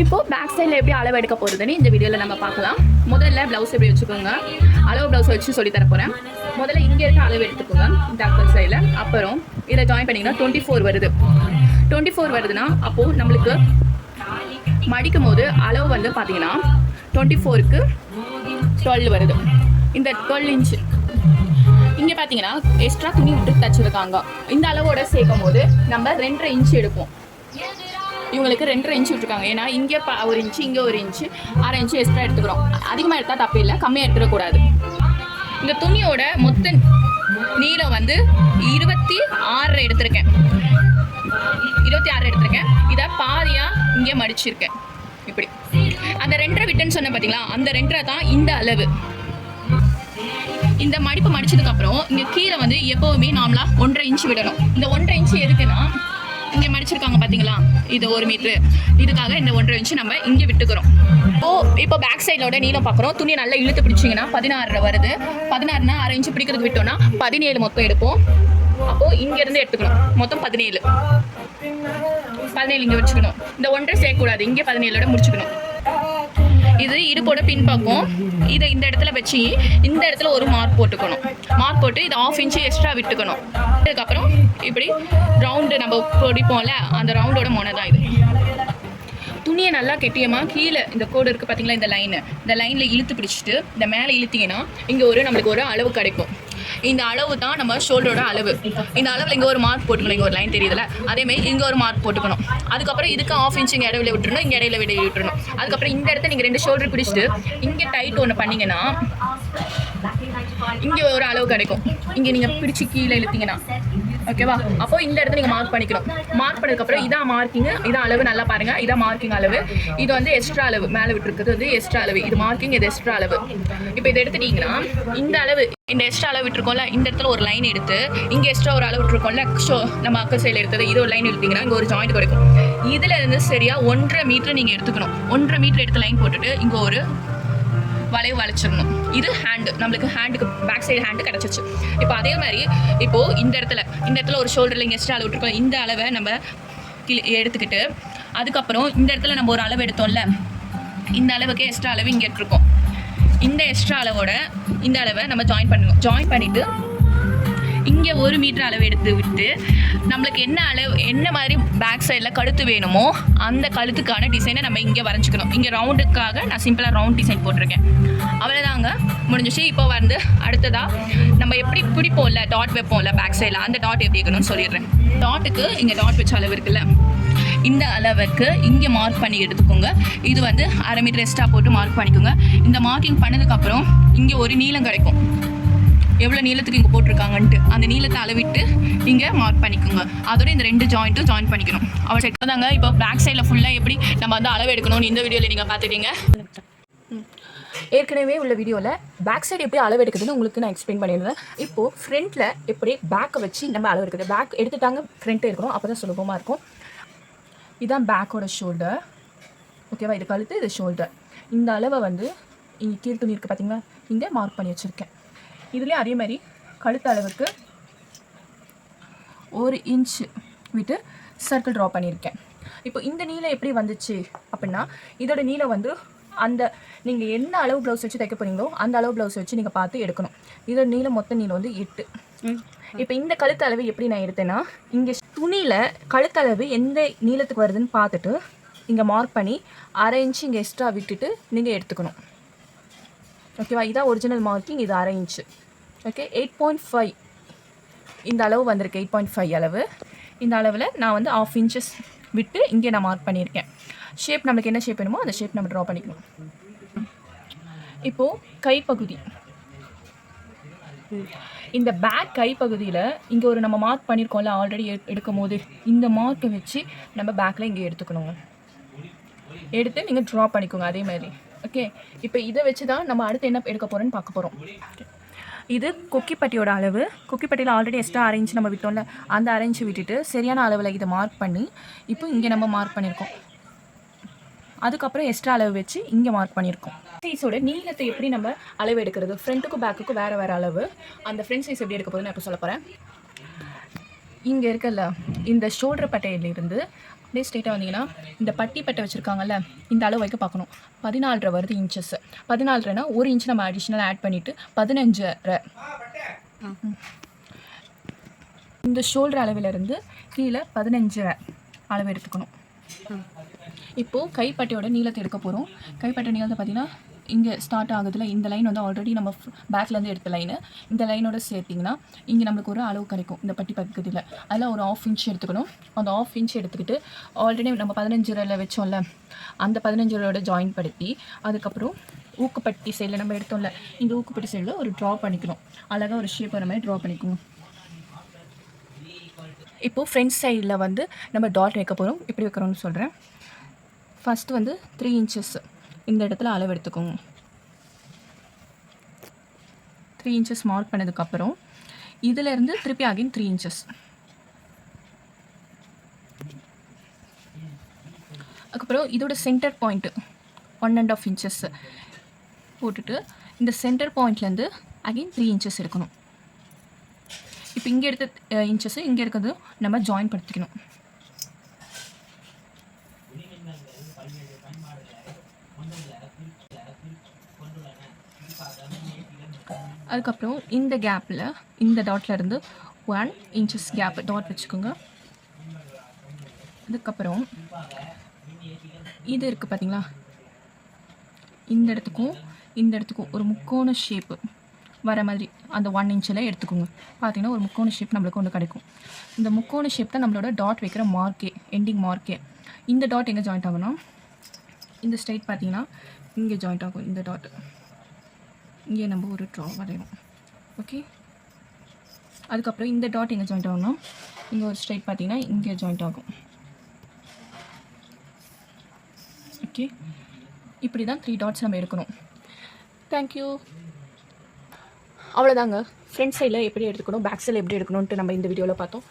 இப்போது பேக் சைடில் எப்படி அளவு எடுக்க போகிறதுன்னு இந்த வீடியோவில் நம்ம பார்க்கலாம். முதல்ல ப்ளவுஸ் எப்படி வச்சுக்கோங்க, அளவு ப்ளவுஸ் வச்சு சொல்லி தரப்போகிறேன். முதல்ல இங்கே இருக்க அளவு எடுத்துக்கோங்க பேக் சைடில். அப்புறம் இதை ஜாயின் பண்ணிங்கன்னா 24 வருது. 24 வருதுன்னா அப்போது நம்மளுக்கு மடிக்கும் போது அளவு வந்து பார்த்தீங்கன்னா 24க்கு 12 வருது. இந்த 12 இன்ச்சு இங்கே பார்த்தீங்கன்னா எக்ஸ்ட்ரா துணி விட்டு தச்சுருக்காங்க. இந்த அளவோட சேர்க்கும் போது நம்ம 2.5 இன்ச்சு எடுப்போம். இவங்களுக்கு 2.5 இன்ச்சு விட்டுருக்காங்க. ஏன்னா இங்கே 1 இன்ச்சு, இங்கே 1 இன்ச்சு, 1/2 இன்ச்சு எக்ஸ்ட்ரா எடுத்துக்கிறோம். அதிகமாக எடுத்தால் தப்பு இல்லை, கம்மியாக எடுத்துடக்கூடாது. இந்த துணியோட மொத்த நீளம் வந்து 26 எடுத்திருக்கேன். 26 எடுத்திருக்கேன். இதை பாதியாக இங்கே மடிச்சிருக்கேன். இப்படி அந்த 2.5 விட்டுன்னு சொன்னேன் பார்த்தீங்களா, அந்த 2.5 தான் இந்த அளவு. இந்த மடிப்பு மடிச்சதுக்கப்புறம் இங்கே கீழே வந்து எப்போவுமே நார்மலாக 1.5 இன்ச்சு விடணும். இந்த 1.5 இன்ச்சு எதுக்குன்னா, இங்கே மடிச்சிருக்காங்க பார்த்தீங்களா, இது 1 மீட்ரு, இதுக்காக இந்த 1.5 இன்ச்சு நம்ம இங்கே விட்டுக்கிறோம். இப்போ பேக் சைடோட நீளம் பார்க்குறோம். துணியை நல்லா இழுத்து பிடிச்சிங்கன்னா 16 வருது. 16னா 1/2 இன்ச்சு பிடிக்கிறதுக்கு விட்டோம்னா 17 மொத்தம் எடுப்போம். அப்போது இங்கேருந்து எடுத்துக்கணும். மொத்தம் 17 இங்கே வச்சுக்கணும். இந்த 1.5 சேர்க்கக்கூடாது, இங்கே 17ஓட முடிச்சுக்கணும். இது இடுப்போட பின்பக்கம். இதை இந்த இடத்துல வச்சு இந்த இடத்துல ஒரு மார்க் போட்டுக்கணும். மார்க் போட்டு இதை 1/2 இன்ச்சு எக்ஸ்ட்ரா விட்டுக்கணும். அதுக்கப்புறம் இப்படி ரவுண்டு நம்ம பிடிப்போம்ல, அந்த ரவுண்டோட முனை தான் இது. துணியை நல்லா கெட்டியமாக கீழே இந்த கோடு இருக்குது பார்த்தீங்களா, இந்த லைனில் இழுத்து பிடிச்சிட்டு இந்த மேலே இழுத்திங்கன்னா இங்கே நம்மளுக்கு ஒரு அளவு கிடைக்கும். இந்த அளவு தான் நம்ம ஷோல்டரோட அளவு. இந்த அளவில் இங்கே ஒரு மார்க் போட்டுக்கணும். இங்கே ஒரு லைன் தெரியுதுல, அதேமாதிரி இங்கே ஒரு மார்க் போட்டுக்கணும். அதுக்கப்புறம் இதுக்கு 1/2 இன்ச்சு இங்கே இடையில விட்டுறணும், இங்கே இடையில விட்டுறணும். அதுக்கப்புறம் இந்த இடத்த நீங்கள் 2 ஷோல்டர் பிடிச்சிட்டு இங்கே டைட் ஒன்று பண்ணிங்கன்னா இங்கே ஒரு அளவு கிடைக்கும். இங்கே நீங்கள் பிடிச்சி கீழே இழுத்தீங்கன்னா ஓகேவா. அப்போ இந்த இடத்த நீங்கள் மார்க் பண்ணிக்கணும். மார்க் பண்ணதுக்கப்புறம் இதான் மார்க்கிங்கு, இதான் அளவு. நல்லா பாருங்கள், இதான் மார்க்கிங் அளவு. இது வந்து எக்ஸ்ட்ரா அளவு. மேலே விட்டுருக்குது வந்து எக்ஸ்ட்ரா அளவு. இது மார்க்கிங், இது எக்ஸ்ட்ரா அளவு. இப்போ இதை எடுத்துட்டிங்கன்னா இந்த அளவு, இந்த எக்ஸ்ட்ரா அளவு விட்டுருக்கோம்ல, இந்த இடத்துல ஒரு லைன் எடுத்து இங்கே எக்ஸ்ட்ரா ஒரு அளவு விட்டுருக்கோம்ல, நம்ம அக்கல் சைடில் எடுத்தது, இது ஒரு லைன் எடுத்திங்கன்னா இங்கே ஒரு ஜாயிண்ட் கிடைக்கும். இதில் இருந்து சரியாக 1.5 மீட்டர் நீங்கள் எடுத்துக்கணும். 1.5 மீட்டர் எடுத்து லைன் போட்டுட்டு இங்கே ஒரு வளைவு வளைச்சிடணும். இது ஹேண்டு, நம்மளுக்கு ஹேண்டுக்கு பேக் சைடு ஹேண்டு கிடச்சிச்சு. இப்போ அதே மாதிரி இப்போது இந்த இடத்துல ஒரு ஷோல்டரில் இங்கே எக்ஸ்ட்ரா அளவு விட்டுருக்கோம். இந்த அளவை நம்ம எடுத்துக்கிட்டு அதுக்கப்புறம் இந்த இடத்துல நம்ம ஒரு அளவு எடுத்தோம்ல, இந்த அளவுக்கு எக்ஸ்ட்ரா அளவு இங்கே எடுத்துருக்கோம். இந்த எக்ஸ்ட்ரா அளவோட இந்த அளவை நம்ம ஜாயின் பண்ணணும். ஜாயின் பண்ணிவிட்டு இங்கே 1 மீட்டர் அளவு எடுத்து விட்டு நம்மளுக்கு என்ன மாதிரி பேக் சைடில் கழுத்து வேணுமோ அந்த கழுத்துக்கான டிசைனை நம்ம இங்கே வரைஞ்சிக்கணும். இங்கே ரவுண்டுக்காக நான் சிம்பிளாக ரவுண்ட் டிசைன் போட்டிருக்கேன். அவ்வளோதாங்க, முடிஞ்சிச்சு. இப்போ வந்து அடுத்ததாக நம்ம எப்படி பிடிப்போம்ல, டாட் வைப்போம்ல பேக் சைடில், அந்த டாட் எப்படி இருக்கணும்னு சொல்லிடுறேன். டாட்டுக்கு இங்கே டாட் வச்ச அளவு இருக்குல்ல, இந்த அளவுக்கு இங்கே மார்க் பண்ணி எடுத்துக்கோங்க. இது வந்து 1/2 மீட்டர் எக்ஸ்ட்ரா போட்டு மார்க் பண்ணிக்கோங்க. இந்த மார்க்கிங் பண்ணதுக்கப்புறம் இங்கே ஒரு நீளம் கிடைக்கும். எவ்வளோ நீளத்துக்கு இங்கே போட்டிருக்காங்கன்ட்டு அந்த நீளத்தை அளவிட்டு இங்கே மார்க் பண்ணிக்கோங்க. அதோட இந்த 2 ஜாயிண்ட்டும் ஜாயின் பண்ணிக்கணும். அவள் செக் தாங்க. இப்போ பேக் சைடில் ஃபுல்லாக எப்படி நம்ம வந்து அளவு எடுக்கணும்னு இந்த வீடியோவில் நீங்கள் பார்த்துட்டீங்க. ஏற்கனவே உள்ள வீடியோவில் பேக் சைடு எப்படி அளவு எடுக்குதுன்னு உங்களுக்கு நான் எக்ஸ்பிளைன் பண்ணியிருந்தேன். இப்போது ஃப்ரண்ட்டில் எப்படி பேக்கை வச்சு நம்ம அளவு எடுக்குது. பேக் எடுத்துட்டாங்க, ஃப்ரண்ட்டு இருக்கணும், அப்போ தான் சுலபமாக இருக்கும். இதுதான் பேக்கோட ஷோல்டர், ஓகேவா. இது கழுத்து, இது ஷோல்டர். இந்த அளவை வந்து இங்கே கீழ் துணி இருக்குது பார்த்தீங்களா, இங்கே மார்க் பண்ணி வச்சுருக்கேன். இதுலேயும் அதே மாதிரி கழுத்து அளவுக்கு 1 இன்ச்சு விட்டு சர்க்கிள் ட்ரா பண்ணியிருக்கேன். இப்போ இந்த நீளம் எப்படி வந்துச்சு அப்படின்னா, இதோட நீளம் வந்து அந்த நீங்கள் என்ன அளவு ப்ளவுஸ் வச்சு தைக்க போகிறீங்களோ அந்த அளவு ப்ளவுஸ் வச்சு நீங்கள் பார்த்து எடுக்கணும். இதோட நீளம் மொத்த நீளம் வந்து 8. இப்போ இந்த கழுத்து அளவு எப்படி நான் எடுத்தேன்னா, இங்கே துணியில் கழுத்தளவு எந்த நீளத்துக்கு வருதுன்னு பார்த்துட்டு இங்கே மார்க் பண்ணி 1/2 இன்ச்சு இங்கே எக்ஸ்ட்ரா விட்டுட்டு நீங்கள் எடுத்துக்கணும். ஓகேவா. இதான் ஒரிஜினல் மார்க்கிங். இது 1/2 இன்ச்சு. ஓகே. 8.5 இந்த அளவு வந்திருக்கு. 8.5 அளவு. இந்த அளவில் நான் வந்து 1/2 இன்ச்சஸ் விட்டு இங்கே நான் மார்க் பண்ணியிருக்கேன். ஷேப் நம்மளுக்கு என்ன ஷேப் வேணுமோ அந்த ஷேப் நம்ம ட்ரா பண்ணிக்கணும். இப்போது கைப்பகுதி, இந்த பேக் கைப்பகுதியில் இங்கே ஒரு நம்ம மார்க் பண்ணியிருக்கோம்ல ஆல்ரெடி எடுக்கும் போது, இந்த மார்க்கை வச்சு நம்ம பேக்கில் இங்கே எடுத்துக்கணுங்க. எடுத்து நீங்கள் ட்ரா பண்ணிக்கோங்க அதே மாதிரி. ஓகே. இப்போ இதை வச்சு தான் நம்ம அடுத்து என்ன எடுக்க போகிறோன்னு பார்க்க போகிறோம். இது கொக்கிப்பட்டியோட அளவு. கொக்கிப்பட்டியில் ஆல்ரெடி எக்ஸ்ட்ரா 1/2 இன்ச்சு நம்ம விட்டோம்ல, அந்த 1/2 இன்ச்சு விட்டுட்டு சரியான அளவில் இதை மார்க் பண்ணி இப்போ இங்கே நம்ம மார்க் பண்ணியிருக்கோம். அதுக்கப்புறம் எக்ஸ்ட்ரா அளவு வச்சு இங்கே மார்க் பண்ணியிருக்கோம். சைஸோட நீளத்தை எப்படி நம்ம அளவு எடுக்கிறது, ஃப்ரண்ட்டுக்கும் பேக்குக்கும் வேறு அளவு. அந்த ஃப்ரண்ட் சைஸ் எப்படி எடுக்க போகுதுன்னு நான் இப்போ சொல்ல போகிறேன். இங்கே இருக்கல, இந்த ஷோல்டர் பட்டையிலிருந்து அப்படியே ஸ்ட்ரெயிட்டாக வந்தீங்கன்னா இந்த பட்டி பட்டை வச்சுருக்காங்கல்ல இந்த அளவு வைக்க பார்க்கணும். 14.5 வருது இன்ச்சஸ். 14.5னா 1 இன்ச் நம்ம அடிஷ்னல் ஆட் பண்ணிவிட்டு 15.5. இந்த ஷோல்டர் அளவிலிருந்து கீழே 15 அளவு எடுத்துக்கணும். இப்போது கைப்பட்டையோட நீளத்தை எடுக்க போகிறோம். கைப்பட்டை நீளத்தை பார்த்திங்கன்னா இங்கே ஸ்டார்ட் ஆகுதுல இந்த லைன் வந்து ஆல்ரெடி நம்ம பேக்லேருந்து எடுத்த லைனு. இந்த லைனோட சேர்த்திங்கன்னா இங்கே நம்மளுக்கு ஒரு அளவு கிடைக்கும் இந்த பட்டி பக்கத்தில். அதில் ஒரு 1/2 இன்ச் எடுத்துக்கணும். அந்த 1/2 இன்ச் எடுத்துக்கிட்டு ஆல்ரெடி நம்ம 15 வச்சோம்ல அந்த 15 ஜாயின் படுத்தி அதுக்கப்புறம் ஊக்குப்பட்டி சைடில் நம்ம எடுத்தோம்ல இந்த ஊக்குப்பட்டி சைடில் ஒரு ட்ரா பண்ணிக்கணும். அழகாக ஒரு ஷேப் வர மாதிரி ட்ரா பண்ணிக்கணும். இப்போது ஃப்ரண்ட் சைடில் வந்து நம்ம டாட் வைக்க போகிறோம். எப்படி வைக்கிறோம்னு சொல்கிறேன். ஃபஸ்ட்டு வந்து 3 இன்ச்சஸ் இந்த இடத்துல அளவு எடுத்துக்கோங்க. 3 இன்ச்சஸ் மார்க் பண்ணதுக்கப்புறம் இதிலேருந்து திருப்பி அகைன் 3 இன்ச்சஸ். அதுக்கப்புறம் இதோட சென்டர் பாயிண்ட்டு 1.5 இன்ச்சஸ் போட்டுட்டு இந்த சென்டர் பாயிண்ட்லேருந்து அகைன் 3 இன்ச்சஸ் எடுக்கணும். இப்போ இங்கே எடுத்த இன்ச்சஸ் இங்கே இருக்கிறது நம்ம ஜாயின் படுத்திக்கணும். அதுக்கப்புறம் இந்த கேப்பில் இந்த டாட்லேருந்து 1 இன்ச்சஸ் கேப் டாட் வச்சுக்கோங்க. அதுக்கப்புறம் இது இருக்குது பார்த்தீங்களா, இந்த இடத்துக்கும் ஒரு முக்கோண ஷேப்பு வர மாதிரி அந்த 1 இன்ச்சில் எடுத்துக்கோங்க. பார்த்தீங்கன்னா ஒரு முக்கோண ஷேப் நம்மளுக்கு ஒன்று கிடைக்கும். இந்த முக்கோண ஷேப் தான் நம்மளோட டாட் வைக்கிற மார்க்கே, எண்டிங் மார்க்கே. இந்த டாட் எங்கே ஜாயிண்ட் ஆகும்னா இந்த ஸ்ட்ரைட் பார்த்தீங்கன்னா இங்கே ஜாயிண்ட் ஆகும். இந்த டாட் இங்கே நம்ம ஒரு ட்ரா வரையணும். ஓகே, அதுக்கப்புறம் இந்த டாட் எங்கே ஜாயிண்ட் ஆகும்னா இங்கே ஒரு ஸ்ட்ரைட் பார்த்தீங்கன்னா இங்கே ஜாயிண்ட் ஆகும். ஓகே, இப்படி தான் 3 டாட்ஸ் நம்ம எடுக்கணும். தேங்க்யூ. அவ்வளோதாங்க. ஃப்ரண்ட் சைடில் எப்படி எடுத்துக்கணும், பேக் சைடில் எப்படி எடுக்கணுன்ட்டு நம்ம இந்த வீடியோவில் பார்த்தோம்.